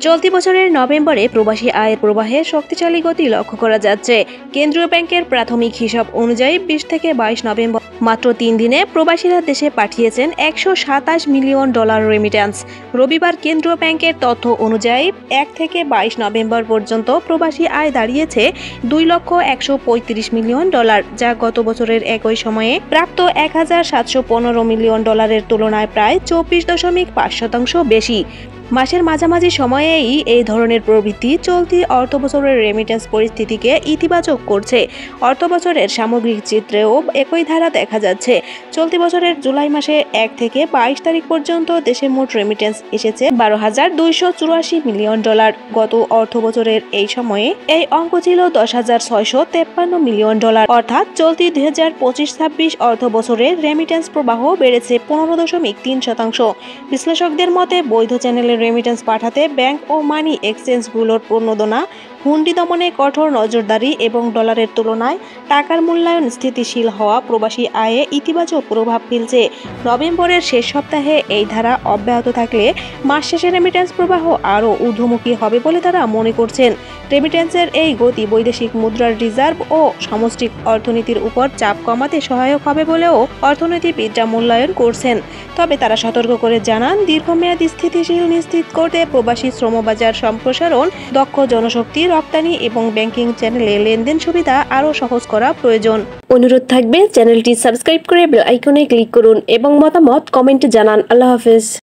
চলতি বছরের নভেম্বরে প্রবাসী আয়ের প্রবাহে শক্তিশালী গতি লক্ষ্য করা যাচ্ছে। কেন্দ্রীয় ব্যাংকের প্রাথমিক হিসাব অনুযায়ী 20 থেকে 22 নভেম্বর মাত্র 3 দিনে প্রবাসীরা দেশে পাঠিয়েছেন $127 মিলিয়ন রেমিট্যান্স। রবিবার কেন্দ্রীয় ব্যাংকের তথ্য অনুযায়ী 1 থেকে 22 নভেম্বর পর্যন্ত প্রবাসী আয় দাঁড়িয়েছে $2,135 মিলিয়ন, যা গত বছরের একই সময়ে প্রাপ্ত $1,715 মিলিয়ন তুলনায় প্রায় 24.5% বেশি। মাসের মাঝামাঝি সময়েই এই ধরনের প্রবৃদ্ধি চলতি অর্থবছরের রেমিটেন্স পরিস্থিতিকে ইতিবাচক করছে। অর্থবছরের সামগ্রিক চিত্রেও একই ধারা দেখা যাচ্ছে। চলতি বছরের জুলাই মাসে 1 থেকে 22 তারিখ পর্যন্ত দেশে মোট রেমিটেন্স এসেছে $12,284 মিলিয়ন। গত অর্থবছরের এই সময়ে এই অঙ্ক ছিল $10,653 মিলিয়ন। অর্থাৎ চলতি 2025-26 অর্থবছরের রেমিটেন্স প্রবাহ বেড়েছে 15.3%। বিশ্লেষকদের মতে বৈধ চ্যানেলের রেমিটেন্স পাঠাতে ব্যাংক ও মানি এক্সচেঞ্জগুলোর প্রণোদনা, হুন্ডি দমনে কঠোর নজরদারি এবং ডলারের তুলনায় টাকার মূল্যায়ন স্থিতিশীল হওয়া প্রবাসী আয়ে ইতিবাচক প্রভাব ফেলছে। নভেম্বরের শেষ সপ্তাহে এই ধারা অব্যাহত থাকলে মাস শেষে রেমিটেন্স প্রবাহ আরও ঊর্ধ্বমুখী হবে বলে তারা মনে করছেন। রেমিটেন্সের এই গতি বৈদেশিক মুদ্রার রিজার্ভ ও সামষ্টিক অর্থনীতির উপর চাপ কমাতে সহায়ক হবে বলেও অর্থনীতিবিদরা মূল্যায়ন করছেন। তবে তারা সতর্ক করে জানান, দীর্ঘমেয়াদী স্থিতিশীল নিশ্চিত করতে প্রবাসী শ্রমবাজার সম্প্রসারণ, দক্ষ জনশক্তি, রপ্তানি এবং ব্যাংকিং চ্যানেলে লেনদেন সুবিধা আরও সহজ করা প্রয়োজন। অনুরোধ থাকবে চ্যানেলটি সাবস্ক্রাইব করে বেল আইকনে ক্লিক করুন এবং মতামত কমেন্টে জানান। আল্লাহ হাফেজ।